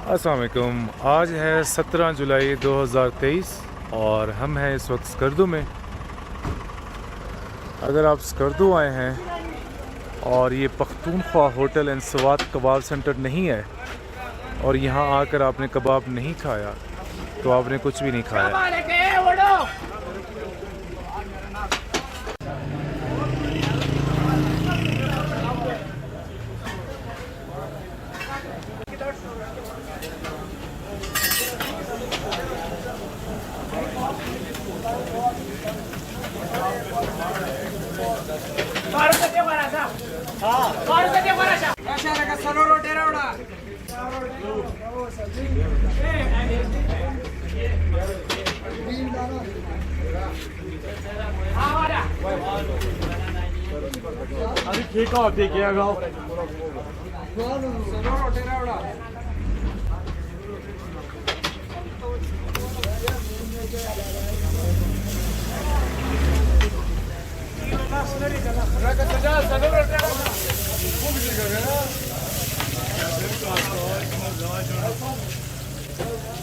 अस्सलाम वालेकुम। आज है 17 जुलाई 2023 और हम हैं इस वक्त स्कर्दू में। अगर आप स्कर्दू आए हैं और ये पख्तूनख्वा होटल एंड स्वाद कबाब सेंटर नहीं है और यहाँ आकर आपने कबाब नहीं खाया तो आपने कुछ भी नहीं खाया। ठीक है, ठीक है, गाओ।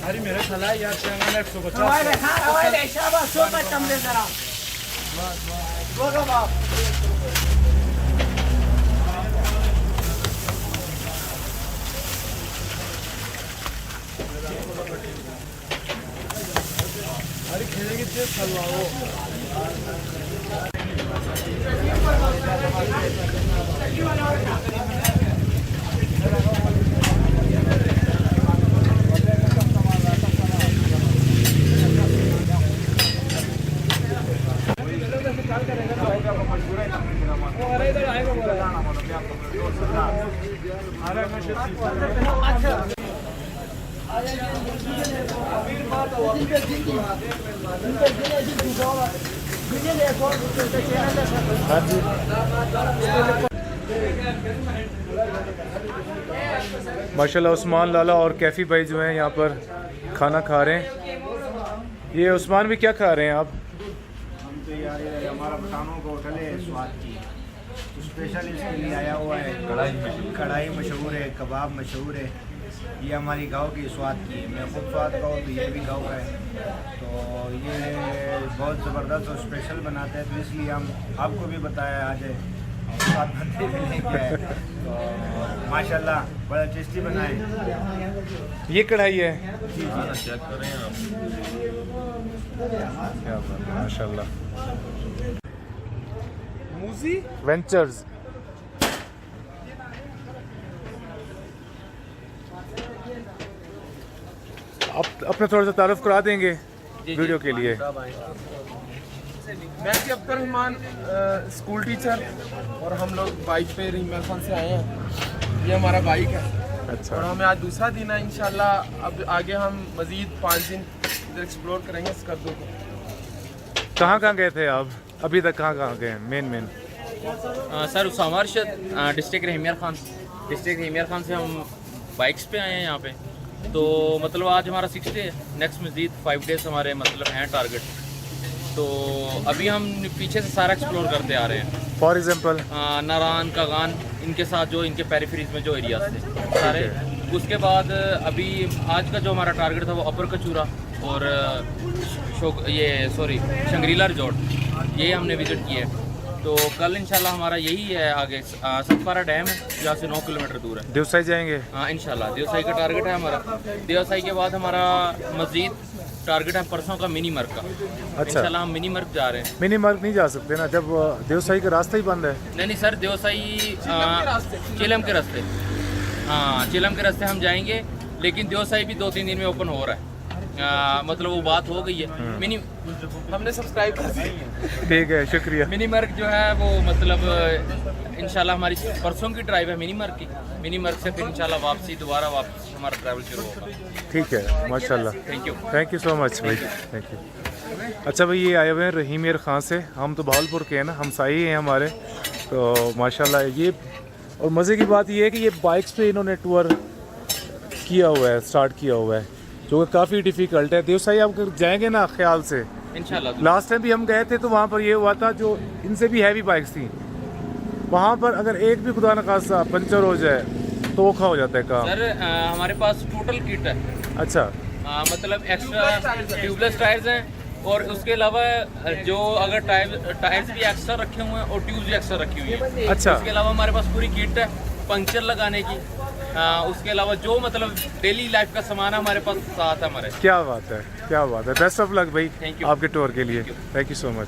अरे मेरे खला यार 150 शाबाश कम दे जरा अरे खेलेंगे तेज खलवाओ। माशाल्लाह उस्मान लाला और कैफ़ी भाई जो हैं यहाँ पर खाना खा रहे हैं। ये उस्मान भी क्या खा रहे हैं आप? हम तो यार हमारा बतानों का होटल है स्वाद की, तो स्पेशल इसके लिए आया हुआ है। कढ़ाई मशहूर है, कबाब मशहूर है। ये हमारी गांव की स्वाद की है। मैं खुद स्वाद का हूँ तो ये भी गांव का है, तो ये बहुत ज़बरदस्त और स्पेशल बनाते हैं, तो इसलिए हम आपको भी बताया आज है स्वाद बनते भी लेके आए। तो माशाल्लाह बड़ा टेस्टी बनाए। ये कढ़ाई है जी जी चेक करें आप। क्या बात है, माशाल्लाह। मूजी वेंचर्स आप अपने थोड़ा सा तारुफ करा देंगे वीडियो के लिए? मैं जी अब्दुल रहमान, स्कूल टीचर, और हम लोग बाइक पे रीमेर खान से आए हैं। ये हमारा बाइक है। अच्छा। और हमें आज दूसरा दिन है इंशाल्लाह। अब आगे हम मज़ीद 5 दिन इधर एक्सप्लोर करेंगे स्कर्दू को। कहाँ गए थे आप अभी तक? कहाँ गए मेन? सर उसामा अरशद, डिस्ट्रिक्ट रहमियर खान से हम बाइक्स पे आए हैं यहाँ पे। तो मतलब आज हमारा 6 डे है, नेक्स्ट मज़ीद 5 डेज़ हमारे मतलब हैं टारगेट। तो अभी हम पीछे से सारा एक्सप्लोर करते आ रहे हैं। फॉर एग्जांपल नारान कागान इनके साथ जो इनके पेरिफेरीज में जो एरियाज थे सारे। उसके बाद अभी आज का जो हमारा टारगेट था वो अपर कचूरा और शंग्रीला रिजॉर्ट, ये हमने विज़िट किए। तो कल इंशाल्लाह हमारा यही है आगे। सतपारा डैम है जहाँ से 9 किलोमीटर दूर है। देवसाई जाएंगे? हाँ इंशाल्लाह देवसाई का टारगेट है हमारा। देवसाई के बाद हमारा मज़ीद टारगेट है परसों का मिनी मर्ग का। अच्छा। इंशाल्लाह हम मिनी मर्ग जा रहे हैं। मिनी मर्ग नहीं जा सकते ना, जब देवसाई का रास्ता ही बंद है। नहीं सर, देवसाई चिलम के रास्ते, हाँ चिलम के रास्ते हम जाएंगे, लेकिन देवसाई भी 2-3 दिन में ओपन हो रहा है। मतलब वो बात हो गई है। मिनी हमने सब्सक्राइब कर दिया। ठीक है, शुक्रिया। मिनी मर्ग जो है वो मतलब इंशाल्लाह हमारी परसों की ड्राइव है मिनी मर्ग की। मिनी मर्ग से फिर इंशाल्लाह दोबारा वापस हमारा ट्रैवल शुरू होगा। ठीक है, माशाल्लाह। थैंक यू सो मच भाई, थैंक यू। अच्छा भाई, ये आए हुए हैं रहमियर खान से। हम तो बहावलपुर के हैं ना, हमसाई हैं हमारे। तो माशाल्लाह ये, और मज़े की बात ये है कि ये बाइक्स पे इन्होंने टूर किया हुआ है, स्टार्ट किया हुआ है, जो कि काफ़ी डिफ़िकल्ट है। देवसाई आप जाएंगे ना ख्याल से, इंशाल्लाह। लास्ट टाइम भी हम गए थे तो वहाँ पर ये हुआ था, जो इनसे भी हैवी बाइक्स थी, वहाँ पर अगर एक भी खुदा न खासा पंचर हो जाए तो खा हो जाता है काम? सर हमारे पास टोटल किट है। अच्छा। मतलब एक्स्ट्रा ट्यूबलेस टायर्स हैं और उसके अलावा जो अगर टायर्स भी एक्स्ट्रा रखे हुए हैं और ट्यूब भी एक्स्ट्रा रखी हुई है। अच्छा। उसके अलावा हमारे पास पूरी किट है पंक्चर लगाने की। उसके अलावा जो मतलब डेली लाइफ का सामान है हमारे पास साथ है हमारे। क्या बात है, क्या बात है। बेस्ट ऑफ लक भाई Thank you. आपके टूर के लिए। Thank you so much.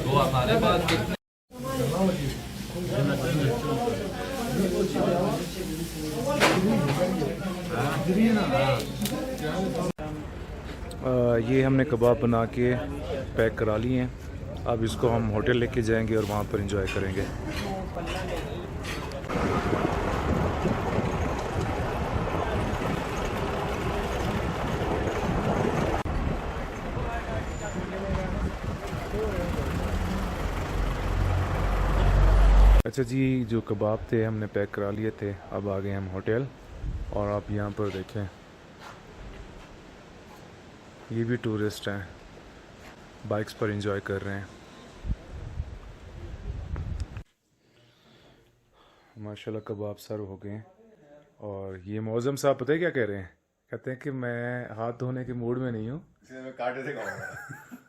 तो हमारे पास ये हमने कबाब बना के पैक करा लिए हैं। अब इसको हम होटल लेके जाएंगे और वहाँ पर एंजॉय करेंगे। अच्छा जी, जो कबाब थे हमने पैक करा लिए थे। अब आ गए हम होटल और आप यहाँ पर देखें, ये भी टूरिस्ट हैं, बाइक्स पर एंजॉय कर रहे हैं। माशाल्लाह कबाब सर्व हो गए हैं। और ये मौज़म साहब पता है क्या कह रहे हैं? कहते हैं कि मैं हाथ धोने के मूड में नहीं हूँ, इसलिए मैं कांटे से खाऊंगा।